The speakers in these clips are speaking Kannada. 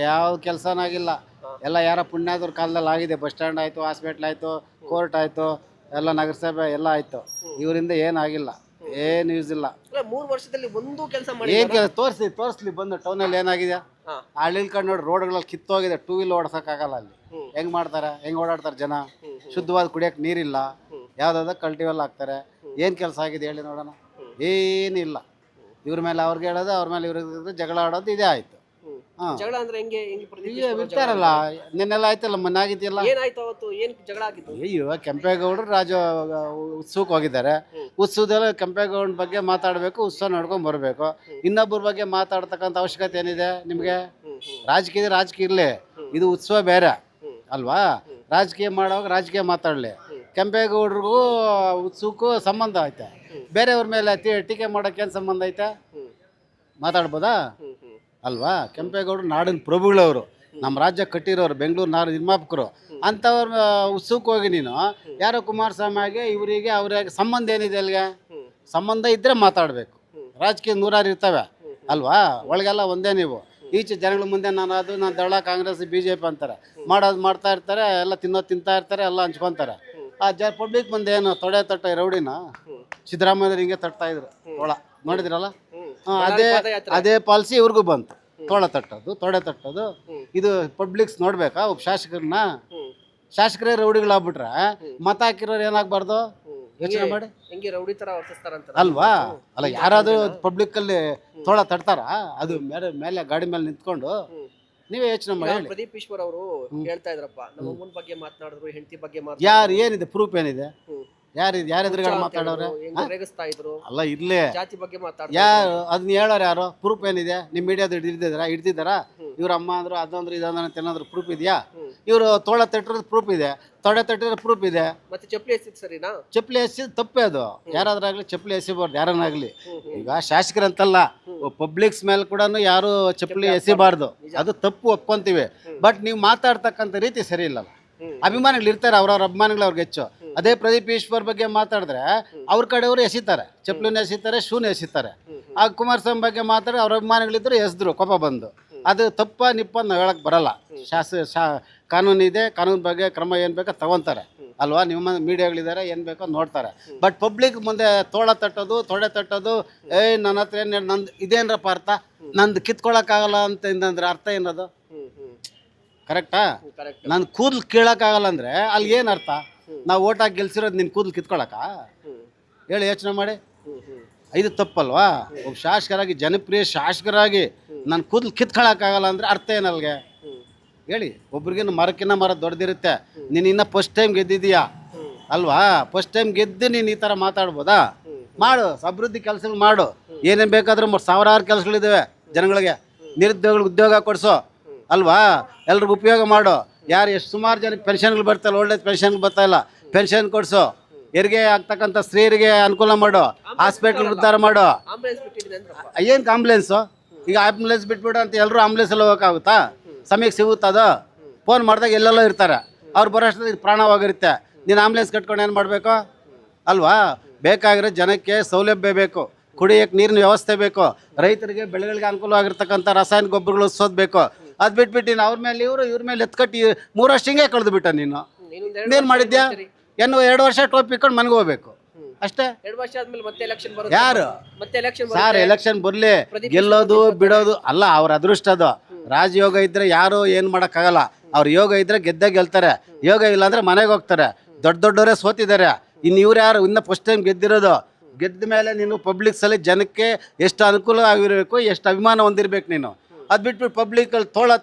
ಯಾವ ಕೆಲಸನಾಗಿಲ್ಲ. ಎಲ್ಲ ಯಾರ ಪುಣ್ಯಾದ್ರ ಕಾಲದಲ್ಲಿ ಆಗಿದೆ. ಬಸ್ ಸ್ಟ್ಯಾಂಡ್ ಆಯಿತು, ಹಾಸ್ಪಿಟ್ಲ್ ಆಯಿತು, ಕೋರ್ಟ್ ಆಯಿತು, ಎಲ್ಲ ನಗರಸಭೆ ಎಲ್ಲ ಆಯಿತು. ಇವರಿಂದ ಏನಾಗಿಲ್ಲ, ಏನು ಯೂಸ್ ಇಲ್ಲ. 3 ವರ್ಷದಲ್ಲಿ ಒಂದು ಕೆಲಸ ಮಾಡಿ ಏನು ತೋರಿಸ್ಲಿ ಬಂದು ಟೌನಲ್ಲಿ ಏನಾಗಿದೆ. ಹಳ್ಳಿಲ್ ಕಡೆ ನೋಡಿ ರೋಡ್ಗಳಲ್ಲಿ ಕಿತ್ತೋಗಿದೆ. 2 ವೀಲ್ ಓಡಿಸೋಕ್ಕಾಗಲ್ಲ ಅಲ್ಲಿ. ಹೆಂಗೆ ಮಾಡ್ತಾರೆ, ಹೆಂಗೆ ಓಡಾಡ್ತಾರೆ ಜನ. ಶುದ್ಧವಾದ ಕುಡಿಯೋಕೆ ನೀರಿಲ್ಲ. ಯಾವುದಾದ್ರು ಕಲ್ಟಿವೆಲ್ ಹಾಕ್ತಾರೆ. ಏನು ಕೆಲಸ ಆಗಿದೆ ಹೇಳಿ ನೋಡೋಣ. ಏನಿಲ್ಲ. ಇವ್ರ ಮೇಲೆ ಅವ್ರಿಗೆ ಹೇಳೋದು, ಅವ್ರ ಮೇಲೆ ಇವ್ರಿಗೆ ಜಗಳ ಆಡೋದು, ಇದೇ ಆಯಿತು. ಹಾಂ, ಜಗಳ ಅಂದ್ರೆ ಹೆಂಗೆ ಹೆಂಗೆ ಪ್ರದೀಪ್ ಈಗ ಈಶ್ವರ್ ಅವ್ರ ಜಗಳ? ಬಿಡ್ತಾರಲ್ಲ, ನಿನ್ನೆಲ್ಲ ಆಯ್ತಲ್ಲ, ಮೊನ್ನೆ ಆಗಿದೆಯಲ್ಲ. ಏನಾಯ್ತು ಅವತ್ತು? ಏನ್ ಜಗಳ ಆಗಿತ್ತು? ಅಯ್ಯೋ, ಕೆಂಪೇಗೌಡರು ಉತ್ಸವಕ್ಕೆ ಹೋಗಿದ್ದಾರೆ. ಉತ್ಸವದಲ್ಲಿ ಕೆಂಪೇಗೌಡನ ಬಗ್ಗೆ ಮಾತಾಡಬೇಕು, ಉತ್ಸವ ನೋಡ್ಕೊಂಡು ಬರಬೇಕು. ಇನ್ನೊಬ್ಬರ ಬಗ್ಗೆ ಮಾತಾಡ್ತಕ್ಕಂಥ ಅವಶ್ಯಕತೆ ಏನಿದೆ ನಿಮಗೆ? ರಾಜಕೀಯ ಇರಲಿ, ಇದು ಉತ್ಸವ ಬೇರೆ ಅಲ್ವಾ? ರಾಜಕೀಯ ಮಾಡುವಾಗ ರಾಜಕೀಯ ಮಾತಾಡಲಿ. ಕೆಂಪೇಗೌಡರಿಗೂ ಉತ್ಸವಕ್ಕೂ ಸಂಬಂಧ ಐತೆ. ಬೇರೆಯವ್ರ ಮೇಲೆ ಟೀಕೆ ಮಾಡೋಕ್ಕೆ ಏನು ಸಂಬಂಧ ಐತೆ? ಮಾತಾಡ್ಬೋದಾ ಅಲ್ವಾ? ಕೆಂಪೇಗೌಡರು ನಾಡಿನ ಪ್ರಭುಗಳವರು, ನಮ್ಮ ರಾಜ್ಯ ಕಟ್ಟಿರೋರು, ಬೆಂಗಳೂರು ನಾಡು ನಿರ್ಮಾಪಕರು. ಅಂಥವ್ರ ಉತ್ಸವಕ್ಕೆ ಹೋಗಿ ನೀನು ಯಾರೋ ಕುಮಾರಸ್ವಾಮಿಗೆ ಇವರಿಗೆ ಅವ್ರಿಗೆ ಸಂಬಂಧ ಏನಿದೆ ಅಲ್ಲಿಗೆ? ಸಂಬಂಧ ಇದ್ದರೆ ಮಾತಾಡಬೇಕು. ರಾಜಕೀಯ 100 ಇರ್ತವೆ ಅಲ್ವಾ? ಒಳಗೆಲ್ಲ ಒಂದೇ ನೀವು. ಈಚೆ ಜನಗಳ ಮುಂದೆ ನಾನು ದಳ, ಕಾಂಗ್ರೆಸ್, BJP ಅಂತಾರೆ. ಮಾಡೋದು ಮಾಡ್ತಾ ಇರ್ತಾರೆ, ಎಲ್ಲ ತಿಂತಾ ಇರ್ತಾರೆ, ಎಲ್ಲ ಹಂಚ್ಕೊತಾರೆ. ಆ ಪಬ್ಲಿಕ್ ಮುಂದೆ ಏನು ತೊಡೆ ತಟ್ಟ ರೌಡಿನ ಸಿದ್ದರಾಮಯ್ಯವ್ರು ಹಿಂಗೆ ತಟ್ತಾ ಇದ್ರು ತೊಳ, ನೋಡಿದ್ರಲ್ಲ? ಅದೇ ಪಾಲಿಸಿ ಇವ್ರಿಗೂ ಬಂತು. ತೊಡೆ ತಟ್ಟೋದು. ಇದು ಪಬ್ಲಿಕ್ಸ್ ನೋಡ್ಬೇಕಾ? ಒಬ್ಬ ಶಾಸಕರೇ ರೌಡಿಗಳಾಗ್ಬಿಟ್ರೆ ಮತ ಹಾಕಿರೋರು ಏನಾಗಬಾರ್ದು? ಯೋಚನೆ ಮಾಡಿ. ಹೆಂಗೆ ರೌಡಿ ತರ ವರ್ತಿಸ್ತಾರಂತ ಅಲ್ವಾ? ಅಲ್ಲ, ಯಾರಾದ್ರೂ ಪಬ್ಲಿಕ್ ಅಲ್ಲಿ ತೊಳ ತಟ್ತಾರ? ಅದು ಮೇಲೆ ಗಾಡಿ ಮೇಲೆ ನಿಂತ್ಕೊಂಡು ನೀವೇ ಯೋಚನೆ ಮಾಡಿ ಹೇಳಿ. ಪ್ರದೀಪ್ ಈಶ್ವರ್ ಅವರು ಹೇಳ್ತಾ ಇದ್ರಪ್ಪ, ನಮ್ಮ ಅಮ್ಮನ ಬಗ್ಗೆ ಮಾತನಾಡಿದ್ರು, ಹೆಂಡತಿ ಬಗ್ಗೆ ಯಾರು ಏನಿದೆ ಪ್ರೂಫ್ ಏನಿದೆ? ಯಾರೆದುರುಗಡೆ ಮಾತಾಡೋರೆ? ರೇಗಿಸ್ತಾ ಇದ್ರು. ಅಲ್ಲ, ಇರ್ಲಿ, ಜಾತಿ ಬಗ್ಗೆ ಮಾತಾಡ್ತಾರೆ. ಯಾರು ಅದನ್ನ ಹೇಳೋರು? ಯಾರು? ಪ್ರೂಫ್ ಏನಿದೆ? ನಿಮ್ಮ ಮೀಡಿಯಾದ ಹಿಡ್ದಿದ್ದಾರಾ? ಇವ್ರ ಅಮ್ಮ ಅಂದ್ರು, ಅದಂದ್ರು, ಇದಂದ್ರೆ ಏನಾದ್ರು ಪ್ರೂಫ್ ಇದೆಯಾ? ಇವರು ತೋಳ ತಟ್ಟಿರೋದು ಪ್ರೂಫ್ ಇದೆ, ತೊಡೆ ತಟ್ಟಿರೋ ಪ್ರೂಫ್ ಇದೆ. ಮತ್ತೆ ಚಪ್ಪಲಿ ಎಸಿದ್ ಸರಿನಾ? ಚಪ್ಪಲಿ ಎಸಿದ್ ತಪ್ಪೇ ಅದು. ಯಾರಾದ್ರಾಗ್ಲಿ ಚಪ್ಪಲಿ ಎಸಿಬಾರ್ದು, ಯಾರನ್ನಾಗ್ಲಿ. ಈಗ ಶಾಸಕರಂತಲ್ಲ, ಪಬ್ಲಿಕ್ಸ್ ಮೇಲೆ ಕೂಡ ಯಾರು ಚಪ್ಪಲಿ ಎಸಿಬಾರ್ದು. ಅದು ತಪ್ಪು, ಒಪ್ಕೊಂತೀವಿ. ಬಟ್ ನೀವು ಮಾತಾಡ್ತಕ್ಕಂಥ ರೀತಿ ಸರಿ ಇಲ್ಲಲ್ಲ. ಅಭಿಮಾನಿಗಳು ಇರ್ತಾರೆ, ಅವ್ರವ್ರ ಅಭಿಮಾನಿಗಳು ಅವ್ರಿಗೆ ಹೆಚ್ಚು. ಅದೇ ಪ್ರದೀಪ್ ಈಶ್ವರ್ ಬಗ್ಗೆ ಮಾತಾಡಿದ್ರೆ ಅವ್ರ ಕಡೆಯವರು ಎಸಿತಾರೆ, ಚಪ್ಪಲಿನ ಎಸಿತಾರೆ, ಶೂನ ಎಸಿತಾರೆ. ಆ ಕುಮಾರಸ್ವಾಮಿ ಬಗ್ಗೆ ಮಾತಾಡಿ ಅವ್ರ ಅಭಿಮಾನಿಗಳಿದ್ರು, ಎಸಿದ್ರು ಕೋಪ ಬಂದು. ಅದು ತಪ್ಪ ನಿಪ್ಪ ನಾವು ಹೇಳಕ್ ಬರಲ್ಲ. ಕಾನೂನು ಇದೆ, ಕಾನೂನು ಬಗ್ಗೆ ಕ್ರಮ ಏನು ಬೇಕೋ ತಗೊತಾರೆ ಅಲ್ವಾ? ನಿಮ್ಮ ಮೀಡಿಯಾಗಳಿದ್ದಾರೆ, ಏನು ಬೇಕೋ ನೋಡ್ತಾರೆ. ಬಟ್ ಪಬ್ಲಿಕ್ ಮುಂದೆ ತೊಡೆ ತಟ್ಟೋದು, ನನ್ನ ಹತ್ರ ಏನು ನಂದು ಇದೇನಪ್ಪ ಅರ್ಥ? ನಂದು ಕಿತ್ಕೊಳಕ್ಕಾಗಲ್ಲ ಅಂತಂದ್ರೆ ಅರ್ಥ ಏನದು? ಕರೆಕ್ಟಾ? ನನ್ನ ಕೂದಲು ಕೀಳಕ್ಕಾಗಲ್ಲ ಅಂದರೆ ಅಲ್ಲಿ ಏನು ಅರ್ಥ? ನಾವು ಓಟ್ ಹಾಕಿ ಗೆಲ್ಸಿರೋದು ನಿನ್ನ ಕೂದಲು ಕಿತ್ಕೊಳಕ್ಕ? ಹೇಳಿ, ಯೋಚನೆ ಮಾಡಿ. ಇದು ತಪ್ಪಲ್ವಾ? ಒಬ್ಬ ಶಾಸಕರಾಗಿ, ಜನಪ್ರಿಯ ಶಾಸಕರಾಗಿ ನನ್ನ ಕೂದಲು ಕಿತ್ಕೊಳಕ್ಕಾಗಲ್ಲ ಅಂದರೆ ಅರ್ಥ ಏನಲ್ಗೆ? ಹೇಳಿ. ಒಬ್ರಿಗೇನು ಮರಕ್ಕಿನ್ನ ಮರ ದೊಡ್ಡದಿರುತ್ತೆ. ನೀನು ಇನ್ನೂ ಫಸ್ಟ್ ಟೈಮ್ ಗೆದ್ದಿದೀಯಾ ಅಲ್ವಾ? ಫಸ್ಟ್ ಟೈಮ್ ಗೆದ್ದು ನೀನು ಈ ಥರ ಮಾತಾಡ್ಬೋದಾ? ಮಾಡು, ಅಭಿವೃದ್ಧಿ ಕೆಲಸಗಳು ಮಾಡು. ಏನೇನು ಬೇಕಾದ್ರೂ ಸಾವಿರಾರು ಕೆಲಸಗಳಿದ್ದಾವೆ ಜನಗಳಿಗೆ. ನಿರುದ್ಯೋಗಿಗಳಿಗೆ ಉದ್ಯೋಗ ಕೊಡಿಸೋ ಅಲ್ವಾ? ಎಲ್ರಿಗೂ ಉಪಯೋಗ ಮಾಡು. ಎಷ್ಟು ಸುಮಾರು ಜನಕ್ಕೆ ಪೆನ್ಷನ್ಗಳು ಬರ್ತಾಯಿಲ್ಲ, ಒಳ್ಳೆ ಪೆನ್ಷನ್ಗಳು ಬರ್ತಾಯಿಲ್ಲ, ಪೆನ್ಷನ್ ಕೊಡಿಸು. ಹೆರಿಗೆ ಆಗ್ತಕ್ಕಂಥ ಸ್ತ್ರೀಯರಿಗೆ ಅನುಕೂಲ ಮಾಡು. ಹಾಸ್ಪಿಟ್ಲ್ ಉದ್ಧಾರ ಮಾಡು. ಏನು ಆಂಬುಲೆನ್ಸು? ಈಗ ಆಂಬುಲೆನ್ಸ್ ಬಿಟ್ಬಿಡು ಅಂತ ಎಲ್ಲರೂ ಆಂಬುಲೆನ್ಸಲ್ಲಿ ಹೋಗೋಕ್ಕಾಗುತ್ತಾ? ಸಮಯಕ್ಕೆ ಸಿಗುತ್ತದು? ಫೋನ್ ಮಾಡಿದಾಗ ಎಲ್ಲೆಲ್ಲೋ ಇರ್ತಾರೆ, ಅವ್ರು ಬರೋಷ್ಟೊತ್ತಿಗೆ ಪ್ರಾಣ ಹೋಗಿರುತ್ತೆ. ನೀನು ಆಂಬುಲೆನ್ಸ್ ಕಟ್ಕೊಂಡು ಏನು ಮಾಡಬೇಕು ಅಲ್ವಾ? ಬೇಕಾಗಿರೋ ಜನಕ್ಕೆ ಸೌಲಭ್ಯ ಬೇಕು, ಕುಡಿಯೋಕ್ಕೆ ನೀರಿನ ವ್ಯವಸ್ಥೆ ಬೇಕು, ರೈತರಿಗೆ ಬೆಳೆಗಳಿಗೆ ಅನುಕೂಲವಾಗಿರ್ತಕ್ಕಂಥ ರಾಸಾಯನಿಕ ಗೊಬ್ಬರಗಳು ಸೋದಬೇಕು. ಅದು ಬಿಟ್ಬಿಟ್ಟು ನೀನು ಅವ್ರ ಮೇಲೆ ಇವ್ರ ಮೇಲೆ ಎತ್ಕಟ್ಟಿ 3 ವರ್ಷ ಹಿಂಗೆ ಕಳೆದು ಬಿಟ್ಟ. ನೀನು ಏನು ಮಾಡಿದ್ಯಾ? 2 ವರ್ಷ ಟೋಪಿ ಇಟ್ಕೊಂಡು ಮನೆಗೆ ಹೋಗ್ಬೇಕು ಅಷ್ಟೇ. 2 ವರ್ಷ ಆದ್ಮೇಲೆ ಮತ್ತೆ ಎಲೆಕ್ಷನ್ ಬರುತ್ತೆ. ಯಾರು ಮತ್ತೆ ಎಲೆಕ್ಷನ್ ಸರ್? ಎಲೆಕ್ಷನ್ ಬರಲಿ, ಗೆಲ್ಲೋದು ಬಿಡೋದು ಅಲ್ಲ ಅವ್ರ ಅದೃಷ್ಟ. ಅದು ರಾಜಯೋಗ ಇದ್ರೆ ಯಾರು ಏನು ಮಾಡೋಕ್ಕಾಗಲ್ಲ. ಅವ್ರ ಯೋಗ ಇದ್ರೆ ಗೆಲ್ತಾರೆ. ಯೋಗ ಇಲ್ಲ ಅಂದ್ರೆ ಮನೆಗೆ ಹೋಗ್ತಾರೆ. ದೊಡ್ಡವರೇ ಸೋತಿದ್ದಾರೆ. ಇನ್ನು ಇವ್ರು ಯಾರು? ಇನ್ನು ಫಸ್ಟ್ ಟೈಮ್ ಗೆದ್ದಿರೋದು. ಗೆದ್ದ ಮೇಲೆ ನೀನು ಪಬ್ಲಿಕ್ಸಲ್ಲಿ ಜನಕ್ಕೆ ಎಷ್ಟು ಅನುಕೂಲ ಆಗಿರಬೇಕು, ಎಷ್ಟು ಅಭಿಮಾನ ಹೊಂದಿರ್ಬೇಕು ನೀನು. ಅದು ಬಿಟ್ಬಿಟ್ಟು ಪಬ್ಲಿಕಲ್ಲಿ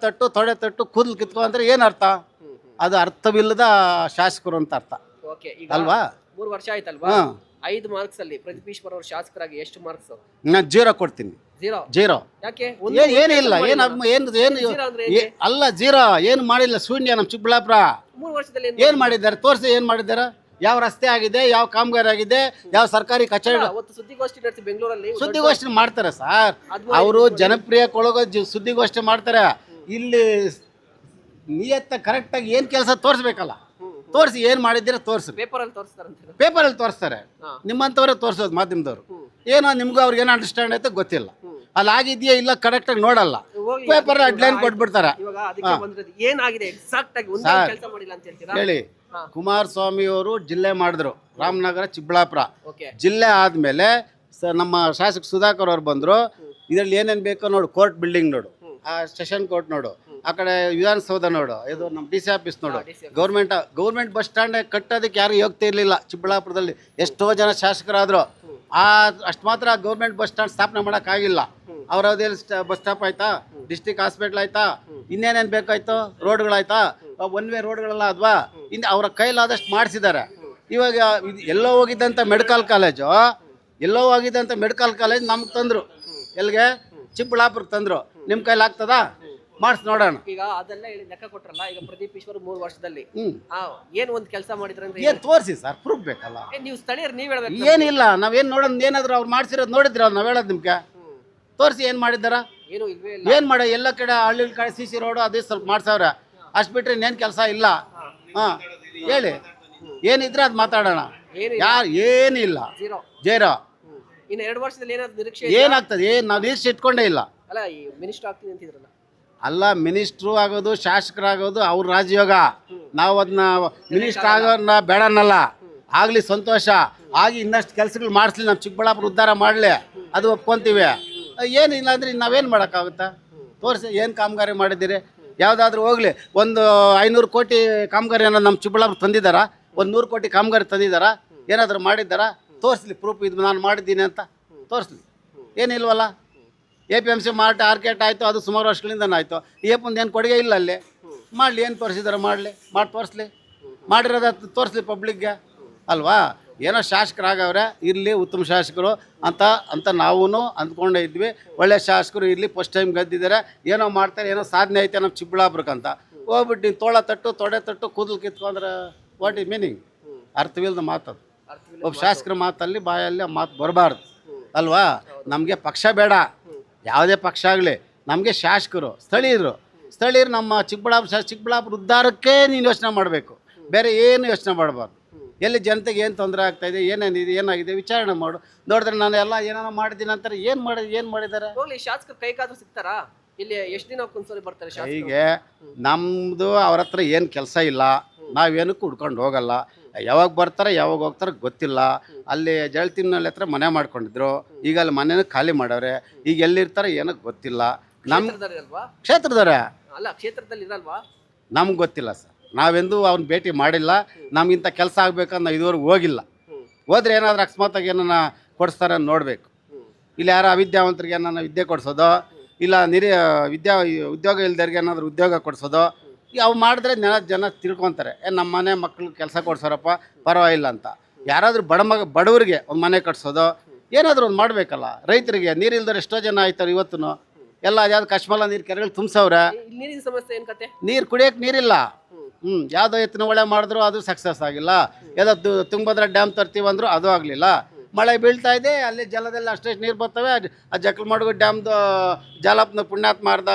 ತೊಡೆ ತಟ್ಟು ಕೂದಲು ಕಿತ್ಕೊ ಅಂದ್ರೆ ಏನು ಅರ್ಥ? ಅದು ಅರ್ಥವಿಲ್ಲದ ಶಾಸಕರು ಅಂತ ಅರ್ಥ ಅಲ್ವಾ? 3 ವರ್ಷ ಆಯ್ತಲ್ವಾ? 5 ಮಾರ್ಕ್ಸ್ ಅಲ್ಲಿ ಪ್ರದೀಪ್ ಈಶ್ವರ್ ಅವರು ಶಾಸಕರಾಗಿ ಎಷ್ಟು ಮಾರ್ಕ್ಸ್? ನಾನು 0 ಕೊಡ್ತೀನಿ. 0 ಯಾಕೆ? ಏನಿಲ್ಲ. ಅಲ್ಲ, 0 ಏನು ಮಾಡಿಲ್ಲ. ಶೂನ್ಯ. ನಮ್ಮ ಚಿಕ್ಕಬಳ್ಳಾಪುರ 3 ವರ್ಷದಲ್ಲಿ ಏನು ಮಾಡಿದ್ದಾರೆ? ತೋರಿಸಿ. ಏನು ಮಾಡಿದ್ದಾರೆ? ಯಾವ ರಸ್ತೆ ಆಗಿದೆ, ಯಾವ ಕಾಮಗಾರಿ ಆಗಿದೆ, ಯಾವ ಸರ್ಕಾರಿ ಕಚೇರಿ? ಸುದ್ದಿಗೋಷ್ಠಿ ನಡೆಸಿ ಬೆಂಗಳೂರಲ್ಲಿ ಸುದ್ದಿಗೋಷ್ಠಿ ಮಾಡ್ತಾರೆ ಸರ್. ಅವರು ಜನಪ್ರಿಯ ಸುದ್ದಿಗೋಷ್ಠಿ ಮಾಡ್ತಾರೆ. ಇಲ್ಲಿ ನಿಯತ್ತ ಕರೆಕ್ಟಾಗಿ ಏನು ಕೆಲಸ ತೋರಿಸ್ಬೇಕಲ್ಲ, ತೋರಿಸಿ. ಏನು ಮಾಡಿದ್ದೀರ ತೋರಿಸಿ. ಪೇಪರಲ್ಲಿ ತೋರಿಸ್ತಾರೆ. ನಿಮ್ಮಂಥವ್ರೆ ತೋರಿಸೋದು ಮಾಧ್ಯಮದವರು. ಏನೋ ನಿಮ್ಗೂ ಅವ್ರಿಗೆ ಏನೋ ಅಂಡರ್ಸ್ಟ್ಯಾಂಡ್ ಆಯ್ತು ಗೊತ್ತಿಲ್ಲ. ಅಲ್ಲಿ ಆಗಿದೆಯಾ ಇಲ್ಲ ಕರೆಕ್ಟಾಗಿ ನೋಡಲ್ಲ. ಹೋಗ್ಲಿ, ಪೇಪರ್ ಅದಕ್ಕೆ ಹೆಡ್ಲೈನ್ ಆಯ್ತು. ಕೊಟ್ಬಿಡ್ತಾರೆ. ಇವಾಗ ಅದಕ್ಕೆ ಬಂದಿರೋದು ಏನಾಗಿದೆ ಎಕ್ಸಾಕ್ಟ್ ಆಗಿ ಒಂದೇ ಸರ್, ಕೆಲಸ ಮಾಡಿಲ್ಲ ಅಂತ ಹೇಳ್ತೀರಾ? ಹೇಳಿ. ಹಾ. ಕುಮಾರಸ್ವಾಮಿ ಅವರು ಜಿಲ್ಲೆ ಮಾಡಿದ್ರು, ರಾಮನಗರ ಚಿಕ್ಕಬಳ್ಳಾಪುರ ಓಕೆ. ಜಿಲ್ಲೆ ಆದಮೇಲೆ ನಮ್ಮ ಶಾಸಕ ಸುಧಾಕರ್ ಅವ್ರು ಬಂದರು. ಇದರಲ್ಲಿ ಏನೇನು ಬೇಕೋ ನೋಡು, ಕೋರ್ಟ್ ಬಿಲ್ಡಿಂಗ್ ನೋಡು, ಆ ಸೆಷನ್ ಕೋರ್ಟ್ ನೋಡು, ಆ ಕಡೆ ವಿಧಾನಸೌಧ ನೋಡು, ಇದು ನಮ್ಮ ಡಿ ಸಿ ಆಫೀಸ್ ನೋಡು, DC office. Government bus stand ಕಟ್ಟೋದಕ್ಕೆ ಯಾರು ಯೋಗ್ಯತೆ ಇರಲಿಲ್ಲ ಚಿಕ್ಕಬಳ್ಳಾಪುರದಲ್ಲಿ. ಎಷ್ಟೋ ಜನ ಶಾಸಕರಾದರು, ಅಷ್ಟು ಮಾತ್ರ ಗೌರ್ಮೆಂಟ್ ಬಸ್ ಸ್ಟ್ಯಾಂಡ್ ಸ್ಥಾಪನೆ ಮಾಡೋಕ್ಕಾಗಿಲ್ಲ. ಅವ್ರವ್ರಲ್ಲಿ ಬಸ್ ಸ್ಟಾಪ್ ಆಯ್ತಾ, ಡಿಸ್ಟಿಕ್ ಹಾಸ್ಪಿಟ್ಲ್ ಆಯ್ತಾ, ಇನ್ನೇನೇನು ಬೇಕಾಯ್ತು, ರೋಡ್ಗಳಾಯ್ತಾ, ಒನ್ ವೇ ರೋಡ್ಗಳೆಲ್ಲ ಅದ್ವಾ, ಇನ್ನು ಅವರ ಕೈಲಾದಷ್ಟು ಮಾಡಿಸಿದ್ದಾರೆ. ಇವಾಗ ಎಲ್ಲೋ ಹೋಗಿದ್ದಂಥ ಮೆಡಿಕಲ್ ಕಾಲೇಜು ನಮ್ಗೆ ತಂದರು, ಎಲ್ಲಿಗೆ? ಚಿಕ್ಕಬಳ್ಳಾಪುರಕ್ಕೆ ತಂದರು. ನಿಮ್ಮ ಕೈಲಿ ಆಗ್ತದಾ? ಮಾಡಿಸಿ ನೋಡೋಣ. ಈಗ ಅದೆಲ್ಲ ಹೇಳಿ ಲೆಕ್ಕ ಕೊಟ್ರಲ್ಲ, ಈಗ ಪ್ರದೀಪ್ ಈಶ್ವರ್ 3 ವರ್ಷದಲ್ಲಿ ಹ್ಞೂ ಏನ್ ಒಂದ್ ಕೆಲಸ ಮಾಡಿದ್ರೆ ಅಂದ್ರೆ ಏನು ತೋರಿಸಿ ಸರ್, ಪ್ರೂಫ್ ಬೇಕಲ್ಲ. ನೀವು ಸ್ಥಳೀಯರು ನೀವ್ ಹೇಳ್ಬೇಕು. ಏನಿಲ್ಲ, ನಾವೇನು ನೋಡೋದು, ಏನಾದರೂ ಅವ್ರು ಮಾಡ್ಸಿರೋದು ನೋಡಿದ್ರ ನಾವು ಹೇಳೋದು ನಿಮ್ಗೆ? ತೋರಿಸಿ ಏನು ಮಾಡಿದಾರ, ಏನು ಇಲ್ವೇ ಇಲ್ಲ. ಏನು ಮಾಡಿ ಎಲ್ಲ ಕಡೆ ಹಳ್ಳಿ ಕಡೆ ಸಿ ಸಿ ರೋಡು ಅದೇ ಸ್ವಲ್ಪ ಮಾಡ್ಸವ್ರೆ, ಅಷ್ಟು ಬಿಟ್ರೆ ಇನ್ನೇನು ಕೆಲಸ ಇಲ್ಲ. ಹಾಂ ಹೇಳಿ, ಏನಿದ್ರೆ ಅದು ಮಾತಾಡೋಣ. ಯಾರು ಏನಿಲ್ಲ, ಜೇರೋ. ಇನ್ನು 2 ವರ್ಷದಲ್ಲಿ ಏನಾದ್ರು ನಿರೀಕ್ಷೆ? ಏನಾಗ್ತದೆ? ನಾವು ನಿರೀಕ್ಷೆ ಇಟ್ಕೊಂಡೇ ಇಲ್ಲ. ಅಲ್ಲ, ಈ ಮಿನಿಸ್ಟರ್ ಆಗ್ತೀನಿ ಅಂತಿದ್ರಲ್ಲ. ಅಲ್ಲ, ಮಿನಿಸ್ಟ್ರು ಆಗೋದು, ಶಾಸಕರಾಗೋದು ಅವ್ರ ರಾಜಯೋಗ. ನಾವು ಅದನ್ನ ಮಿನಿಸ್ಟರ್ ಆಗೋನ್ನ ಬೇಡನ್ನಲ್ಲ, ಆಗಲಿ ಸಂತೋಷ. ಆಗಿ ಇನ್ನಷ್ಟು ಕೆಲಸಗಳು ಮಾಡಿಸ್ಲಿ, ನಮ್ಮ ಚಿಕ್ಕಬಳ್ಳಾಪುರ ಉದ್ಧಾರ ಮಾಡಲಿ, ಅದು ಒಪ್ಕೊಂತೀವಿ. ಏನಿಲ್ಲ ಅಂದರೆ ನಾವೇನು ಮಾಡೋಕ್ಕಾಗುತ್ತಾ? ತೋರಿಸಿ ಏನು ಕಾಮಗಾರಿ ಮಾಡಿದ್ದೀರಿ, ಯಾವುದಾದ್ರೂ ಹೋಗಲಿ. ಒಂದು 500 ಕೋಟಿ ಕಾಮಗಾರಿ ಅನ್ನೋದು ನಮ್ಮ ಚಿಕ್ಕಬಳ್ಳಾಪುರ ತಂದಿದ್ದಾರಾ? ಒಂದು 100 ಕೋಟಿ ಕಾಮಗಾರಿ ತಂದಿದ್ದಾರಾ? ಏನಾದರೂ ಮಾಡಿದ್ದಾರಾ? ತೋರಿಸ್ಲಿ ಪ್ರೂಫ್, ಇದು ನಾನು ಮಾಡಿದ್ದೀನಿ ಅಂತ ತೋರಿಸ್ಲಿ. ಏನಿಲ್ವಲ್ಲ. APMC ಮಾರ್ಟ್ ಆರ್ಕೆಟ್ ಆಯಿತು, ಅದು ಸುಮಾರು ವರ್ಷಗಳಿಂದ ಆಯಿತು. ಏಪಂದು ಏನು ಕೊಡುಗೆ ಇಲ್ಲ ಅಲ್ಲಿ. ಮಾಡಲಿ, ಏನು ತೋರಿಸಿದಾರೆ ಮಾಡಿ ತೋರಿಸ್ಲಿ. ಮಾಡಿರೋದು ತೋರಿಸ್ಲಿ ಪಬ್ಲಿಕ್ಗೆ ಅಲ್ವಾ? ಏನೋ ಶಾಸಕರಾಗವ್ರೆ, ಇರಲಿ, ಉತ್ತಮ ಶಾಸಕರು ಅಂತ ನಾವು ಅಂದ್ಕೊಂಡೇ ಇದ್ವಿ. ಒಳ್ಳೆ ಶಾಸಕರು ಇರಲಿ, ಫಸ್ಟ್ ಟೈಮ್ ಗೆದ್ದಿದ್ದಾರೆ, ಏನೋ ಮಾಡ್ತಾರೆ, ಏನೋ ಸಾಧನೆ ಐತೆ ನಮ್ಮ ಚಿಕ್ಕಬಳ್ಳಾಪುರಕ್ಕಂತ ಹೋಗ್ಬಿಟ್ಟು ನೀನು ತೊಡೆ ತಟ್ಟು ಕೂದಲು ಕಿತ್ಕೊಂಡ್ರೆ ವಾಟ್ ಈಸ್ ಮೀನಿಂಗ್? ಅರ್ಥವಿಲ್ಲದ ಮಾತದು. ಒಬ್ಬ ಶಾಸಕರ ಮಾತಲ್ಲಿ ಬಾಯಲ್ಲಿ ಮಾತು ಬರಬಾರ್ದು ಅಲ್ವಾ? ನಮಗೆ ಪಕ್ಷ ಬೇಡ, ಯಾವುದೇ ಪಕ್ಷ ಆಗಲಿ, ನಮಗೆ ಶಾಸಕರು, ಸ್ಥಳೀಯರು ನಮ್ಮ ಚಿಕ್ಕಬಳ್ಳಾಪುರ ಉದ್ಧಾರಕ್ಕೆ ನೀನು ಯೋಚನೆ ಮಾಡಬೇಕು, ಬೇರೆ ಏನು ಯೋಚನೆ ಮಾಡಬಾರ್ದು. ಎಲ್ಲಿ ಜನತೆಗೆ ಏನು ತೊಂದರೆ ಆಗ್ತಾಯಿದೆ, ಏನಾಗಿದೆ ವಿಚಾರಣೆ ಮಾಡು. ನೋಡಿದ್ರೆ ನಾನು ಎಲ್ಲ ಏನಾರ ಮಾಡಿದ್ದೀನಿ ಅಂತಾರೆ. ಏನು ಮಾಡಿದ್ದಾರೆ? ಹೋಗ್ಲಿ, ಶಾಸಕರು ಕೈಗಾದ್ರೂ ಸಿಗ್ತಾರಾ? ಇಲ್ಲಿ ಎಷ್ಟು ದಿನ ಒಂದ್ಸರಿ ಬರ್ತಾರೆ ಶಾಸಕರು? ಹೀಗೆ ನಮ್ಮದು ಅವ್ರ ಹತ್ರ ಏನು ಕೆಲಸ ಇಲ್ಲ, ನಾವೇನಕ್ಕೂ ಹುಡ್ಕೊಂಡು ಹೋಗಲ್ಲ. ಯಾವಾಗ ಬರ್ತಾರೆ ಯಾವಾಗ ಹೋಗ್ತಾರೆ ಗೊತ್ತಿಲ್ಲ. ಅಲ್ಲಿ ಜಳತಿನಲ್ಲಿ ಹತ್ರ ಮನೆ ಮಾಡ್ಕೊಂಡಿದ್ರು, ಈಗ ಅಲ್ಲಿ ಮನೆನೂ ಖಾಲಿ ಮಾಡವ್ರೆ. ಈಗ ಎಲ್ಲಿರ್ತಾರೆ ಏನೋ ಗೊತ್ತಿಲ್ಲ. ನಮ್ಮ ಕ್ಷೇತ್ರದವ್ರೆ ಅಲ್ಲ, ಕ್ಷೇತ್ರದಲ್ಲಿ ಇರಲ್ವಾ? ನಮ್ಗೆ ಗೊತ್ತಿಲ್ಲ ಸರ್, ನಾವೆಂದೂ ಅವ್ನ ಭೇಟಿ ಮಾಡಿಲ್ಲ. ನಮಗಿಂತ ಕೆಲಸ ಆಗ್ಬೇಕಂತ ನಾವು ಇದುವರೆಗೂ ಹೋಗಿಲ್ಲ. ಹೋದ್ರೆ ಏನಾದರೂ ಅಕಸ್ಮಾತಾಗಿ ಏನನ್ನ ಕೊಡಿಸ್ತಾರೆ ಅಂತ ನೋಡಬೇಕು. ಇಲ್ಲಿ ಯಾರೋ ಅವಿದ್ಯಾವಂತರಿಗೆ ಏನಾರ ವಿದ್ಯೆ ಕೊಡಿಸೋದು, ಇಲ್ಲ ಉದ್ಯೋಗ ಇಲ್ದವ್ರಿಗೆ ಏನಾದರೂ ಉದ್ಯೋಗ ಕೊಡಿಸೋದು, ಅವು ಮಾಡಿದ್ರೆ ಜನ ತಿಳ್ಕೊತಾರೆ, ನಮ್ಮ ಮನೆ ಮಕ್ಳು ಕೆಲಸ ಕೊಡ್ಸೋರಪ್ಪ ಪರವಾಗಿಲ್ಲ ಅಂತ. ಯಾರಾದರೂ ಬಡವರಿಗೆ ಒಂದು ಮನೆ ಕಟ್ಸೋದು, ಏನಾದರೂ ಒಂದು ಮಾಡಬೇಕಲ್ಲ. ರೈತರಿಗೆ ನೀರಿಲ್ದವ್ರು ಎಷ್ಟೋ ಜನ ಆಯ್ತಾರೆ ಇವತ್ತು. ಎಲ್ಲ ಯಾವ್ದು ಕಶ್ಮಲ ನೀರು ಕೆರೆಗಳು ತುಂಬಿಸವ್ರೆ. ನೀರಿನ ಸಮಸ್ಯೆ ಏನು ಕತೆ? ನೀರು ಕುಡಿಯೋಕೆ ನೀರಿಲ್ಲ. ಯಾವುದೋ ಎತ್ತಿನ ಒಳ್ಳೆ ಮಾಡಿದ್ರು ಅದು ಸಕ್ಸಸ್ ಆಗಿಲ್ಲ. ಯಾವುದೋ ತುಂಗಭದ್ರಾ ಡ್ಯಾಮ್ ತರ್ತೀವಂದ್ರು ಅದು ಆಗಲಿಲ್ಲ. ಮಳೆ ಬೀಳ್ತಾ ಇದೆ, ಅಲ್ಲಿ ಜಲದಲ್ಲಿ ಅಷ್ಟೇ ನೀರು ಬರ್ತವೆ. ಆ ಜಕ್ಕಲಮಡುಗು ಡ್ಯಾಮ್ದು ಜಲಪ್ನ ಪುಣ್ಯಾತ್ಮ ಅರ್ಧ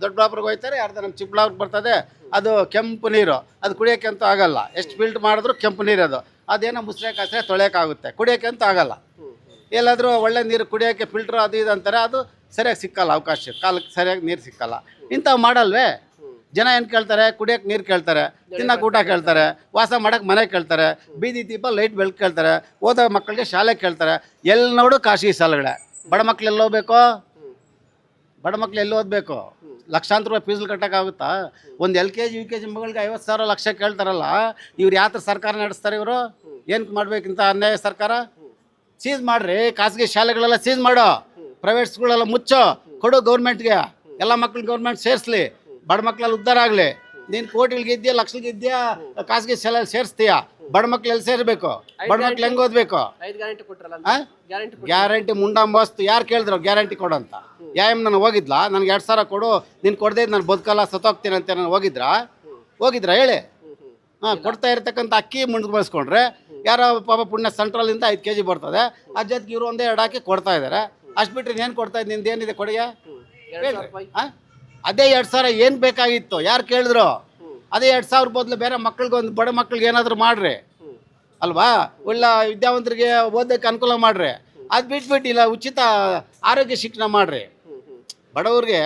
ದೊಡ್ಡಬಳ್ಳಾಪುರಕ್ಕೆ ಹೋಗ್ತಾರೆ, ಅರ್ಧ ನಮ್ಮ ಚಿಕ್ಕಬಳ್ಳಾಪುರಕ್ಕೆ ಬರ್ತದೆ. ಅದು ಕೆಂಪು ನೀರು, ಅದು ಕುಡಿಯೋಕೆ ಅಂತೂ ಆಗಲ್ಲ. ಎಷ್ಟು ಫಿಲ್ಟ್ ಮಾಡಿದ್ರು ಕೆಂಪು ನೀರು ಅದು. ಅದೇನೋ ಮುಸ್ರೆ ಕಾಸ್ರೆ ತೊಳೆಯೋಕ್ಕಾಗುತ್ತೆ, ಕುಡಿಯೋಕೆ ಅಂತೂ ಆಗಲ್ಲ. ಎಲ್ಲಾದರೂ ಒಳ್ಳೆ ನೀರು ಕುಡಿಯೋಕ್ಕೆ ಫಿಲ್ಟ್ರ್ ಅದು ಇದು ಅಂತಾರೆ, ಅದು ಸರಿಯಾಗಿ ಸಿಕ್ಕಲ್ಲ. ಅವಕಾಶ ಕಾಲಕ್ಕೆ ಸರಿಯಾಗಿ ನೀರು ಸಿಕ್ಕಲ್ಲ. ಇಂಥವು ಮಾಡಲ್ವೇ? ಜನ ಏನು ಕೇಳ್ತಾರೆ? ಕುಡಿಯೋಕೆ ನೀರು ಕೇಳ್ತಾರೆ, ತಿನ್ನೋಕೆ ಊಟ ಕೇಳ್ತಾರೆ, ವಾಸ ಮಾಡೋಕೆ ಮನೆ ಕೇಳ್ತಾರೆ, ಬೀದಿ ದೀಪ ಲೈಟ್ ಬೆಳಕು ಕೇಳ್ತಾರೆ, ಓದೋ ಮಕ್ಕಳಿಗೆ ಶಾಲೆ ಕೇಳ್ತಾರೆ. ಎಲ್ಲಿ ನೋಡು ಖಾಸಗಿ ಶಾಲೆಗಳೇ. ಬಡ ಮಕ್ಳು ಎಲ್ಲಿ ಹೋಗ್ಬೇಕು? ಬಡ ಮಕ್ಳು ಎಲ್ಲಿ ಓದಬೇಕು? ಲಕ್ಷಾಂತರ ರೂಪಾಯಿ ಫೀಸ್ಗಳು ಕಟ್ಟೋಕ್ಕಾಗುತ್ತಾ? ಒಂದು LKG UKG ಮಗಳಿಗೆ 50,000 ಲಕ್ಷ ಕೇಳ್ತಾರಲ್ಲ, ಇವ್ರು ಯಾವ ಸರ್ಕಾರ ನಡೆಸ್ತಾರೆ? ಇವರು ಏನು ಮಾಡ್ಬೇಕಿಂತ ಅನ್ಯಾಯ ಸರ್ಕಾರ? ಸೀಸ್ ಮಾಡ್ರಿ, ಖಾಸಗಿ ಶಾಲೆಗಳೆಲ್ಲ ಸೀಸ್ ಮಾಡೋ, ಪ್ರೈವೇಟ್ ಸ್ಕೂಲೆಲ್ಲ ಮುಚ್ಚೋ, ಕೊಡು ಗೌರ್ಮೆಂಟ್ಗೆ. ಎಲ್ಲ ಮಕ್ಳು ಗೌರ್ಮೆಂಟ್ ಸೇರಿಸ್ಲಿ, ಬಡ ಮಕ್ಳಲ್ಲಿ ಉದ್ಧಾರ ಆಗಲಿ. ನೀನು ಕೋಟಿಗಳಿಗಿದ್ಯಾ, ಲಕ್ಷಗಳಿಗಿದ್ಯಾ, ಖಾಸಗಿ ಶಾಲೆಯಲ್ಲಿ ಸೇರಿಸ್ತೀಯಾ? ಬಡ ಮಕ್ಳು ಎಲ್ಲಿ ಸೇರಬೇಕು? ಬಡ ಮಕ್ಳು ಹೆಂಗೆ ಓದಬೇಕು? ಗ್ಯಾರಂಟಿ ಮುಂಡಾಂಬಸ್ತು. ಯಾರು ಕೇಳಿದ್ರು ಗ್ಯಾರಂಟಿ ಕೊಡು ಅಂತ? ನಾನು ಹೋಗಿದ್ಲಾ? ನನಗೆ 2,000 ಕೊಡು, ನೀನು ಕೊಡದೆ ನಾನು ಬದುಕಲ್ಲ ಸತ್ತೋಗ್ತೀನಿ ಅಂತ ನಾನು ಹೋಗಿದ್ರಾ ಹೇಳಿ? ಕೊಡ್ತಾ ಇರ್ತಕ್ಕಂಥ ಅಕ್ಕಿ ಮುಂದುವರಿಸ್ಕೊಂಡ್ರೆ ಯಾರೋ ಪಾಪ ಪುಣ್ಯ ಸೆಂಟ್ರಲಿಂದ 5 kg ಬರ್ತದೆ, ಆ ಜೊತೆಗೆ ಇವರು ಒಂದೇ 2 ಹಾಕಿ ಕೊಡ್ತಾ ಇದ್ದಾರೆ. ಅಷ್ಟು ಬಿಟ್ಟರೆ ಏನು ಕೊಡ್ತಾ ಇದ್ದು? ನಿಂದು ಏನಿದೆ ಕೊಡುಗೆ? ಅದೇ 2,000 ಏನು ಬೇಕಾಗಿತ್ತು? ಯಾರು ಕೇಳಿದ್ರು? ಅದೇ 2,000 ಬದಲು ಬೇರೆ ಮಕ್ಳಿಗೆ, ಒಂದು ಬಡ ಮಕ್ಳಿಗೆ ಏನಾದರೂ ಮಾಡ್ರಿ ಅಲ್ವಾ? ಒಳ್ಳೆ ವಿದ್ಯಾವಂತರಿಗೆ ಓದೋಕ್ಕೆ ಅನುಕೂಲ ಮಾಡ್ರಿ. ಅದು ಬಿಟ್ಬಿಟ್ಟಿಲ್ಲ, ಉಚಿತ ಆರೋಗ್ಯ ಶಿಕ್ಷಣ ಮಾಡ್ರಿ. ಬಡವ್ರಿಗೆ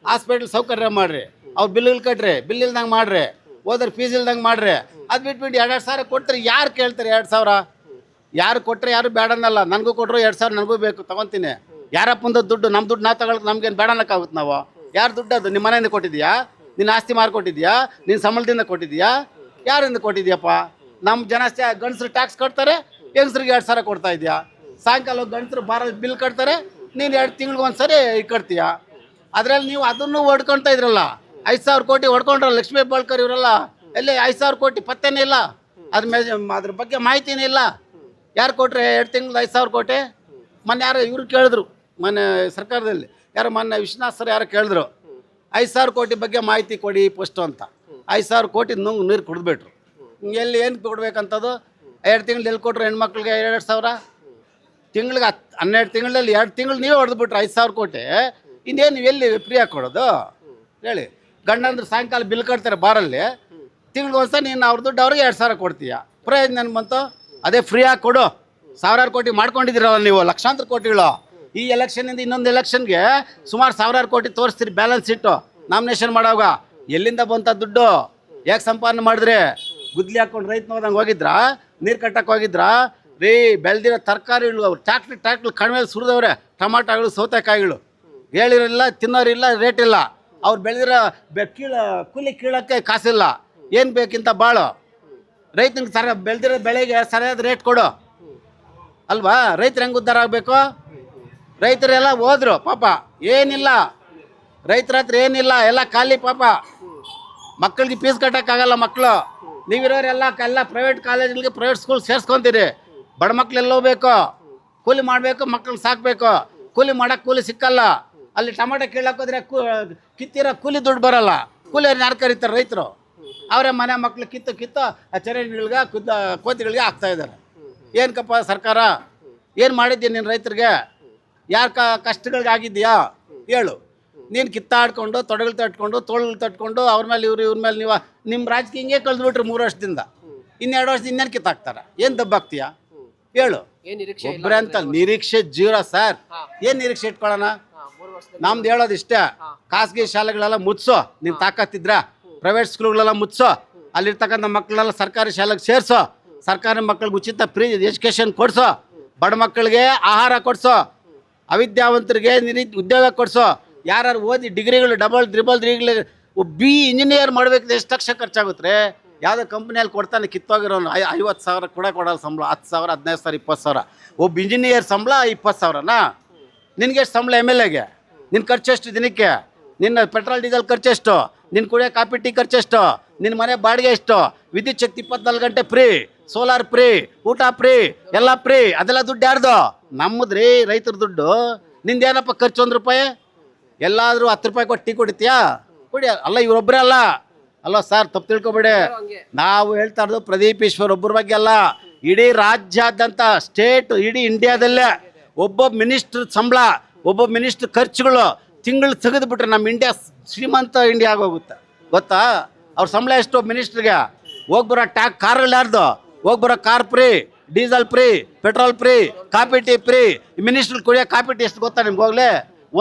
ಹಾಸ್ಪಿಟ್ಲ್ ಸೌಕರ್ಯ ಮಾಡ್ರಿ, ಅವ್ರು ಬಿಲ್ ಕಟ್ರಿ, ಬಿಲ್ ಇಲ್ದಂಗೆ ಮಾಡ್ರಿ, ಹೋದ್ರೆ ಫೀಸ್ ಇಲ್ದಂಗೆ ಮಾಡ್ರಿ. ಅದು ಬಿಟ್ಬಿಟ್ಟು 2,000 ಕೊಡ್ತಾರೆ. ಯಾರು ಕೇಳ್ತಾರೆ 2,000? ಯಾರು ಕೊಟ್ಟರೆ ಯಾರು ಬೇಡ ಅನ್ನಲ್ಲ. ನನಗೂ ಕೊಟ್ಟರು 2,000 ನನಗೂ ಬೇಕು, ತೊಗೊತೀನಿ. ಯಾರಪ್ಪಂದ ದುಡ್ಡು, ನಮ್ಮ ದುಡ್ಡು ನಾವು ತಗೊಳಕ್ಕೆ ನಮ್ಗೇನು ಬೇಡ ಅನ್ನೋಕ್ಕಾಗುತ್ತೆ ನಾವು? ಯಾರು ದುಡ್ಡು ಅದು? ನಿಮ್ಮ ಮನೆಯಿಂದ ಕೊಟ್ಟಿದ್ಯಾ? ನಿನ್ನ ಆಸ್ತಿ ಮಾರ್ಕೊಟ್ಟಿದ್ಯಾ? ನಿನ್ನ ಸಂಬಳದಿಂದ ಕೊಟ್ಟಿದ್ಯಾ? ಯಾರಿಂದ ಕೊಟ್ಟಿದ್ಯಪ್ಪ? ನಮ್ಮ ಜನ ಗಂಡಸ್ರು ಟ್ಯಾಕ್ಸ್ ಕಟ್ತಾರೆ, ಹೆಂಗಸ್ರಿಗೆ 2,000 ಕೊಡ್ತಾ ಇದೆಯಾ? ಸಾಯಂಕಾಲ ಗಂಡಸ್ರು ಬಿಲ್ ಕಟ್ತಾರೆ, ನೀನು 2 ತಿಂಗ್ಳಿಗೆ ಒಂದ್ಸರಿ ಕಟ್ತೀಯ. ಅದರಲ್ಲಿ ನೀವು ಅದನ್ನು ಹೊಡ್ಕೊಳ್ತಾ ಇದ್ರಲ್ಲ, 5,000 ಕೋಟಿ ಹೊಡ್ಕೊಂಡ್ರಲ್ಲ ಲಕ್ಷ್ಮೀ ಹೆಬ್ಬಾಳ್ಕರ್ ಇವರೆಲ್ಲ. ಎಲ್ಲಿ 5,000 ಕೋಟಿ ಪತ್ತೆನೇ ಇಲ್ಲ, ಅದ್ರ ಬಗ್ಗೆ ಮಾಹಿತಿನೇ ಇಲ್ಲ. ಯಾರು ಕೊಟ್ರೆ 2 ತಿಂಗ್ಳು 5,000 ಕೋಟಿ? ಮೊನ್ನೆ ಯಾರು ಇವ್ರು ಕೇಳಿದ್ರು, ಮೊನ್ನೆ ಸರ್ಕಾರದಲ್ಲಿ ಯಾರು ಮೊನ್ನೆ ವಿಶ್ವನಾಥ್ ಸರ್ ಯಾರು ಕೇಳಿದ್ರು, 5,000 ಕೋಟಿ ಬಗ್ಗೆ ಮಾಹಿತಿ ಕೊಡಿ ಫಸ್ಟು ಅಂತ. 5,000 ಕೋಟಿ ನೀರು ಕುಡಿದ್ಬಿಟ್ರು. ಎಲ್ಲಿ ಏನು ಕೊಡ್ಬೇಕಂತದ್ದು? 2 ತಿಂಗಳು ಎಲ್ಲಿ ಕೊಟ್ರು ಹೆಣ್ಮಕ್ಳಿಗೆ 2,000? ತಿಂಗ್ಳಿಗೆ 12 ತಿಂಗಳಲ್ಲಿ 2 ತಿಂಗಳು ನೀವೇ ಹೊಡೆದ್ಬಿಟ್ರೆ 5,000 ಕೋಟಿ. ಇನ್ನೇನು ನೀವು ಎಲ್ಲಿ ಫ್ರೀಯಾಗಿ ಕೊಡೋದು ಹೇಳಿ? ಗಂಡಂದ್ರೆ ಸಾಯಂಕಾಲ ಬಿಲ್ ಕಟ್ತಾರೆ ಬಾರಲ್ಲಿ, ತಿಂಗ್ಳಿಗೆ ಒಂದ್ಸಲ ನೀನು ಅವ್ರ ದುಡ್ಡು ಅವ್ರಿಗೆ 2,000 ಕೊಡ್ತೀಯ. ಪ್ರಯೋಜನ ಏನು ಬಂತು? ಅದೇ ಫ್ರೀಯಾಗಿ ಕೊಡು. 1,000 ಕೋಟಿ ಮಾಡ್ಕೊಂಡಿದ್ದೀರಲ್ಲ ನೀವು, ಲಕ್ಷಾಂತರ ಕೋಟಿಗಳು. ಈ ಎಲೆಕ್ಷನಿಂದ ಇನ್ನೊಂದು ಎಲೆಕ್ಷನ್ಗೆ ಸುಮಾರು 1,000 ಕೋಟಿ ತೋರಿಸ್ತೀರಿ ಬ್ಯಾಲೆನ್ಸ್ ಇಟ್ಟು ನಾಮಿನೇಷನ್ ಮಾಡೋವಾಗ. ಎಲ್ಲಿಂದ ಬಂತ ದುಡ್ಡು? ಯಾಕೆ ಸಂಪಾದನೆ ಮಾಡಿದ್ರೆ? ಗುದ್ಲಿ ಹಾಕ್ಕೊಂಡು ರೈತನ ಹೋದಂಗೆ ಹೋಗಿದ್ರಾ? ನೀರು ಕಟ್ಟಕ್ಕೆ ಹೋಗಿದ್ರಾ? ರೀ, ಬೆಳೆದಿರೋ ತರಕಾರಿಗಳು ಟ್ಯಾಕ್ಟ್ರಿ ಕಡಿಮೆ ಸುರಿದವ್ರೆ. ಟಮಾಟೋಗಳು, ಸೌತೆಕಾಯಿಗಳು ಹೇಳಿರಲಿಲ್ಲ, ತಿನ್ನೋರಿಲ್ಲ, ರೇಟ್ ಇಲ್ಲ. ಅವ್ರು ಬೆಳೆದಿರೋ ಕೂಲಿ ಕೀಳೋಕ್ಕೆ ಕಾಸಿಲ್ಲ. ಏನು ಬೇಕಿಂತ ಬಾಳು? ರೈತನಿಗೆ ಬೆಳೆದಿರೋ ಬೆಳೆಗೆ ಸರಿಯಾದ ರೇಟ್ ಕೊಡು ಅಲ್ವಾ? ರೈತರು ಹೆಂಗೆ ಉದ್ಧಾರ ಆಗಬೇಕು? ರೈತರೆಲ್ಲ ಹೋದ್ರು ಪಾಪ, ಏನಿಲ್ಲ ರೈತರ ಹತ್ರ, ಏನಿಲ್ಲ, ಎಲ್ಲ ಖಾಲಿ ಪಾಪ. ಮಕ್ಕಳಿಗೆ ಫೀಸ್ ಕಟ್ಟೋಕ್ಕಾಗಲ್ಲ ಮಕ್ಕಳು. ನೀವಿರೋರೆಲ್ಲ ಪ್ರೈವೇಟ್ ಕಾಲೇಜ್ಗಳಿಗೆ, ಪ್ರೈವೇಟ್ ಸ್ಕೂಲ್ ಸೇರಿಸ್ಕೊತೀರಿ. ಬಡ ಮಕ್ಳೆಲ್ಲ ಹೋಗ್ಬೇಕು, ಕೂಲಿ ಮಾಡಬೇಕು, ಮಕ್ಕಳನ್ನ ಸಾಕಬೇಕು. ಕೂಲಿ ಮಾಡೋಕ್ಕೆ ಕೂಲಿ ಸಿಕ್ಕಲ್ಲ. ಅಲ್ಲಿ ಟೊಮಾಟೊ ಕೀಳಕ್ಕೆ ಹೋದ್ರೆ ಕಿತ್ತಿರೋ ಕೂಲಿ ದುಡ್ಡು ಬರೋಲ್ಲ. ಕೂಲಿಯವ್ರನ್ನ ಯಾರು ಕರೀತಾರೆ? ರೈತರು. ಅವರೇ ಮನೆ ಮಕ್ಳು ಕಿತ್ತು ಆ ಚರಂಡಿಗಳಿಗೆ ಕೋತಿಗಳಿಗೆ ಹಾಕ್ತಾ ಇದ್ದಾರೆ. ಏನಕ್ಕಪ್ಪ ಸರ್ಕಾರ ಏನು ಮಾಡಿದ್ದೀನಿ ನೀನು ರೈತರಿಗೆ? ಯಾರು ಕಷ್ಟಗಳಿಗೆ ಆಗಿದೆಯಾ ಹೇಳು? ನೀನು ಕಿತ್ತಾಡ್ಕೊಂಡು, ತೊಡಗಳು ತಟ್ಕೊಂಡು, ತೋಳುಗಳು ತಟ್ಕೊಂಡು, ಅವ್ರ ಮೇಲೆ ಇವ್ರ ಮೇಲೆ ನೀವು ನಿಮ್ಮ ರಾಜಕೀಯ ಹಿಂಗೆ ಕಳೆದ್ಬಿಟ್ರಿ 3 ವರ್ಷದಿಂದ. 2 ವರ್ಷದಿಂದ ಇನ್ನೇನು ಕಿತ್ತಾಕ್ತಾರೆ? ಏನು ದಬ್ಬಾಗ್ತೀಯಾ ಹೇಳು? ಒಬ್ಬರೇ ಅಂತ ನಿರೀಕ್ಷೆ ಜೀರೋ ಸರ್. ಏನು ನಿರೀಕ್ಷೆ ಇಟ್ಕೊಳ್ಳೋಣ? ನಮ್ದು ಹೇಳೋದು ಇಷ್ಟೇ, ಖಾಸಗಿ ಶಾಲೆಗಳೆಲ್ಲ ಮುಚ್ಚೋ, ನೀನು ತಾಕತ್ತಿದ್ರ ಪ್ರೈವೇಟ್ ಸ್ಕೂಲ್ಗಳೆಲ್ಲ ಮುಚ್ಚೋ, ಅಲ್ಲಿರ್ತಕ್ಕಂಥ ಮಕ್ಕಳೆಲ್ಲ ಸರ್ಕಾರಿ ಶಾಲೆಗೆ ಸೇರಿಸೋ, ಸರ್ಕಾರಿ ಮಕ್ಕಳಿಗೆ ಉಚಿತ ಫ್ರೀ ಎಜುಕೇಷನ್ ಕೊಡಿಸೋ, ಬಡ ಮಕ್ಕಳಿಗೆ ಆಹಾರ ಕೊಡಿಸೋ, ಅವಿದ್ಯಾವಂತರಿಗೆ ಉದ್ಯೋಗ ಕೊಡಿಸೋ. ಯಾರು ಓದಿ ಡಿಗ್ರಿಗಳು ಡಬಲ್ ಡಿಗ್ರಿ ಇಂಜಿನಿಯರ್ ಮಾಡಬೇಕು, ಎಷ್ಟು ಲಕ್ಷ ಖರ್ಚಾಗುತ್ತೆ? ಯಾವುದೋ ಕಂಪ್ನಿಯಲ್ಲಿ ಕೊಡ್ತಾನೆ ಕಿತ್ತೋಗಿರೋನು 50,000 ಕೂಡ ಕೊಡೋಲ್ಲ ಸಂಬಳ. 10,000, 15,000, 20,000. ಒಬ್ಬ ಇಂಜಿನಿಯರ್ ಸಂಬಳ 20,000ನಾ? ನಿನಗೆ ಎಷ್ಟು ಸಂಬಳ? MLAಗೆ ನಿನ್ನ ಖರ್ಚೆಷ್ಟು ದಿನಕ್ಕೆ? ನಿನ್ನ ಪೆಟ್ರೋಲ್ ಡೀಸೆಲ್ ಖರ್ಚೆಷ್ಟು? ನಿನ್ನ ಕುಡಿಯೋ ಕಾಫಿ ಟೀ ಖರ್ಚೆಷ್ಟು? ನಿನ್ನ ಮನೆ ಬಾಡಿಗೆ ಎಷ್ಟು? ವಿದ್ಯುತ್ ಶಕ್ತಿ 24 ಗಂಟೆ ಫ್ರೀ, ಸೋಲಾರ್ ಫ್ರೀ, ಊಟ ಫ್ರೀ, ಎಲ್ಲ ಫ್ರೀ. ಅದೆಲ್ಲ ದುಡ್ಡು ಯಾರ್ದು? ನಮ್ಮದ್ರಿ, ರೈತರ ದುಡ್ಡು. ನಿಂದೇನಪ್ಪ ಖರ್ಚು? 1 ರೂಪಾಯಿ? ಎಲ್ಲಾದರೂ 10 ರೂಪಾಯಿ ಕೊಟ್ಟು ಟೀ ಕುಡಿತೀಯಾ? ಕುಡಿ ಅಲ್ಲ, ಇವರೊಬ್ಬರೇ ಅಲ್ಲ ಅಲ್ಲ ಸರ್, ತಪ್ಪು ತಿಳ್ಕೊಬೇಡಿ. ನಾವು ಹೇಳ್ತಾ ಇರೋದು ಪ್ರದೀಪ್ ಈಶ್ವರ್ ಒಬ್ಬರ ಬಗ್ಗೆ ಅಲ್ಲ, ಇಡೀ ರಾಜ್ಯಾದ್ಯಂತ ಸ್ಟೇಟ್, ಇಡೀ ಇಂಡಿಯಾದಲ್ಲೇ ಒಬ್ಬೊಬ್ಬ ಮಿನಿಸ್ಟ್ರ್ ಸಂಬಳ, ಒಬ್ಬೊಬ್ಬ ಮಿನಿಸ್ಟ್ರ್ ಖರ್ಚುಗಳು ತಿಂಗಳು ತೆಗೆದುಬಿಟ್ರೆ ನಮ್ಮ ಇಂಡಿಯಾ ಶ್ರೀಮಂತ ಇಂಡಿಯಾ ಆಗೋಗುತ್ತೆ. ಗೊತ್ತಾ? ಅವ್ರ ಸಂಬಳ ಎಷ್ಟು ಮಿನಿಸ್ಟ್ರಿಗೆ? ಹೋಗ್ಬರೋ ಕಾರಲ್ಲಿ ಯಾರ್ದು? ಹೋಗ್ಬರೋ car free, diesel free, petrol free, coffee tea free. Minister ಕುಡಿಯೋ ಕಾಫಿ ಟೀ ಎಷ್ಟು ಗೊತ್ತಾ ನಿಮ್ಗೆ? ಹೋಗ್ಲೇ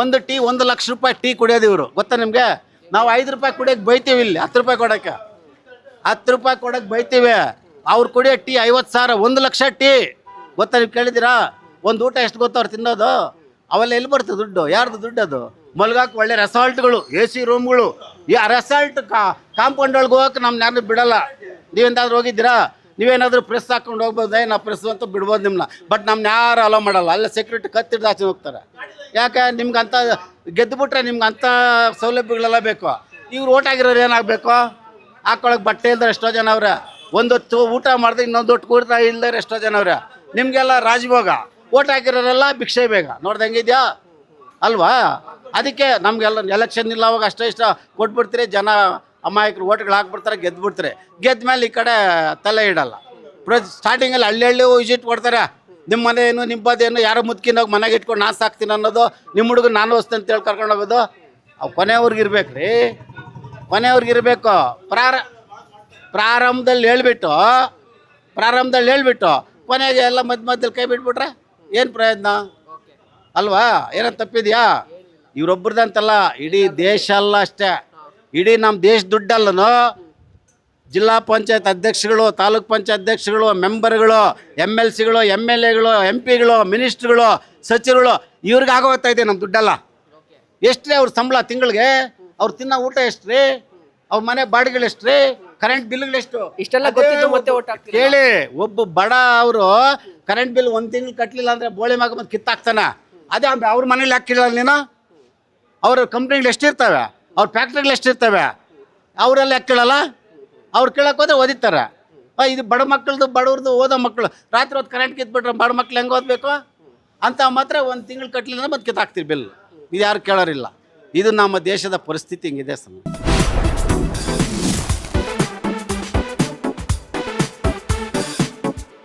ಒಂದು ಟೀ 1 ಲಕ್ಷ ರೂಪಾಯಿ ಟೀ ಕುಡಿಯೋದು ಇವರು, ಗೊತ್ತಾ ನಿಮಗೆ? ನಾವು 5 ರೂಪಾಯಿ ಕುಡಿಯೋಕ್ಕೆ ಬೈತೀವಿ, ಇಲ್ಲಿ 10 ರೂಪಾಯಿ ಕೊಡೋಕ್ಕೆ 10 ರೂಪಾಯಿ ಕೊಡೋಕ್ಕೆ ಬೈತೀವಿ. ಅವ್ರು ಕುಡಿಯೋ ಟೀ 50,000, 1 ಲಕ್ಷ ಟೀ. ಗೊತ್ತಾ? ನೀವು ಕೇಳಿದ್ದೀರಾ? ಒಂದು ಊಟ ಎಷ್ಟು ಗೊತ್ತಾ ಅವ್ರು ತಿನ್ನೋದು? ಅವೆಲ್ಲ ಎಲ್ಲಿ ಬರ್ತದೆ ದುಡ್ಡು? ಯಾರ್ದು ದುಡ್ಡು ಅದು? ಮಲ್ಗಾಕ್ಕೆ ಒಳ್ಳೆ ರೆಸಾಲ್ಟ್ಗಳು, AC ರೂಮ್ಗಳು. ಈ ರೆಸಾಲ್ಟ್ ಕಾಂಪೌಂಡ್ ಒಳಗೆ ಹೋಗಕ್ಕೆ ನಮ್ನ ಯಾರು ಬಿಡೋಲ್ಲ. ನೀವೆಂದಾದ್ರೂ ಹೋಗಿದ್ದೀರಾ? ನೀವೇನಾದರೂ ಪ್ರೆಸ್ ಹಾಕ್ಕೊಂಡು ಹೋಗ್ಬೋದು, ನಾವು ಪ್ರೆಸ್ ಅಂತ ಬಿಡ್ಬೋದು ನಿಮ್ಮನ್ನ. ಬಟ್ ನಮ್ನ ಯಾರು ಅಲೋ ಮಾಡಲ್ಲ. ಅಲ್ಲ ಸೆಕ್ಯೂರಿಟಿ ಕತ್ತಿಡ್ದು ಆಚೆ ಹೋಗ್ತಾರೆ. ಯಾಕೆ? ನಿಮ್ಗೆ ಅಂಥ ಗೆದ್ದುಬಿಟ್ರೆ ನಿಮ್ಗೆ ಅಂಥ ಸೌಲಭ್ಯಗಳೆಲ್ಲ ಬೇಕು. ಇವ್ರು ಓಟ್ ಆಗಿರೋರು ಏನಾಗಬೇಕು? ಹಾಕ್ಕೊಳಕ್ಕೆ ಬಟ್ಟೆ ಇಲ್ದಾರೆ ಎಷ್ಟೋ ಜನ ಅವ್ರೆ. ಒಂದೊತ್ತು ಊಟ ಮಾಡಿದ್ರೆ ಇನ್ನೊಂದು ಹೊತ್ತು ಕೂಡ್ತಾ ಇಲ್ದಾರೆ ಎಷ್ಟೋ ಜನ ಅವ್ರೆ. ನಿಮಗೆಲ್ಲ ರಾಜಭೋಗ. ಓಟ್ ಹಾಕಿರೋರೆಲ್ಲ ಭಿಕ್ಷೆ ಬೇಗ. ನೋಡ್ದೆ ಹೆಂಗಿದ್ಯಾ ಅಲ್ವಾ? ಅದಕ್ಕೆ ನಮಗೆಲ್ಲ ಎಲೆಕ್ಷನ್ ಇಲ್ಲ, ಅವಾಗ ಅಷ್ಟೇ ಇಷ್ಟ ಕೊಟ್ಬಿಡ್ತೀರಿ. ಜನ ಅಮಾಯಕರು ಓಟ್ಗಳು ಹಾಕ್ಬಿಡ್ತಾರೆ, ಗೆದ್ದುಬಿಡ್ತಾರೆ. ಗೆದ್ದ ಮೇಲೆ ಈ ಕಡೆ ತಲೆ ಇಡಲ್ಲ. ಸ್ಟಾರ್ಟಿಂಗಲ್ಲಿ ಹಳ್ಳಿ ವಿಸಿಟ್ ಕೊಡ್ತಾರೆ. ನಿಮ್ಮ ಮನೇನು ನಿಮ್ಮದೇನು ಯಾರೋ ಮುದ್ಕಿನೋಗಿ ಮನೆಗೆ ಇಟ್ಕೊಂಡು ನಾನು ಸಾಕ್ತೀನಿ ಅನ್ನೋದು, ನಿಮ್ಮ ಹುಡುಗ ನಾನು ವಸ್ತು ಅಂತೇಳಿ ಕರ್ಕೊಂಡು ಹೋಗೋದು. ಅವು ಕೊನೆಯವ್ರಿಗೆ ಇರ್ಬೇಕು ರೀ, ಕೊನೆಯವ್ರಿಗೆ ಇರಬೇಕು. ಪ್ರಾರಂಭದಲ್ಲಿ ಹೇಳ್ಬಿಟ್ಟು ಕೊನೆಗೆ ಎಲ್ಲ ಮಧ್ಯದಲ್ಲಿ ಕೈ ಬಿಟ್ಬಿಟ್ರೆ ಏನು ಪ್ರಯೋಜನ ಅಲ್ವಾ? ಏನೋ ತಪ್ಪಿದೆಯಾ? ಇವ್ರೊಬ್ರದಂತಲ್ಲ, ಇಡೀ ದೇಶ ಅಲ್ಲ ಅಷ್ಟೇ, ಇಡೀ ನಮ್ಮ ದೇಶ ದುಡ್ಡಲ್ಲನು ಜಿಲ್ಲಾ ಪಂಚಾಯತ್ ಅಧ್ಯಕ್ಷಗಳು, ತಾಲೂಕ್ ಪಂಚಾಯತ್ ಅಧ್ಯಕ್ಷಗಳು, ಮೆಂಬರ್ಗಳು, MLCಗಳು, MLAಗಳು, MP ಗಳು, ಮಿನಿಸ್ಟ್ರುಗಳು, ಸಚಿವರುಗಳು, ಇವ್ರಿಗೆ ಆಗೋಗ್ತಾ ಇದೆ ನಮ್ಮ ದುಡ್ಡಲ್ಲ. ಎಷ್ಟ್ರಿ ಅವ್ರ ಸಂಬಳ ತಿಂಗಳಿಗೆ? ಅವ್ರು ತಿನ್ನೋ ಊಟ ಎಷ್ಟ್ರಿ? ಅವ್ರ ಮನೆ ಬಾಡಿಗೆಗಳು ಎಷ್ಟ್ರಿ? ಕರೆಂಟ್ ಬಿಲ್ಗಳು ಎಷ್ಟು? ಇಷ್ಟೆಲ್ಲ ಗೊತ್ತಿದ್ದು ಮತ್ತೆ ಓಟ್ ಹಾಕ್ತೀರಾ? ಕೇಳಿ, ಒಬ್ಬ ಬಡ ಅವರು ಕರೆಂಟ್ ಬಿಲ್ 1 ತಿಂಗಳು ಕಟ್ಟಲಿಲ್ಲ ಅಂದ್ರೆ ಬೋಳಿ ಮಗ ಮತ್ತೆ ಕಿತ್ತಾಕ್ತಾನ. ಅದೇ ಅವ್ರ ಮನೇಲಿ ಹಾಕಿಲ್ಲ ನೀನು? ಅವ್ರ ಕಂಪ್ನಿಗಳು ಎಷ್ಟಿರ್ತವೆ, ಅವ್ರ ಫ್ಯಾಕ್ಟ್ರಿಗಳು ಎಷ್ಟಿರ್ತವೆ, ಅವರೆಲ್ಲ ಯಾಕೆ ಕೇಳಲ್ಲ? ಅವ್ರು ಕೇಳಕ್ಕೆ ಹೋದ್ರೆ ಓದಿತಾರೆ. ಇದು ಬಡ ಮಕ್ಕಳದು, ಬಡವ್ರದ್ದು ಓದೋ ಮಕ್ಕಳು ರಾತ್ರಿ ಹೊತ್ತು ಕರೆಂಟ್ ಕಿತ್ಬಿಟ್ರೆ ಬಡ ಮಕ್ಳು ಹೆಂಗೆ ಓದಬೇಕು ಅಂತ ಮಾತ್ರ 1 ತಿಂಗಳು ಕಟ್ಟಲಿಲ್ಲ ಮತ್ತೆ ಕಿತ್ತಾಕ್ತೀರಿ ಬಿಲ್. ಇದು ಯಾರು ಕೇಳೋರಿಲ್ಲ. ಇದು ನಮ್ಮ ದೇಶದ ಪರಿಸ್ಥಿತಿ ಹಿಂಗಿದೆ ಸ್ವಾಮಿ.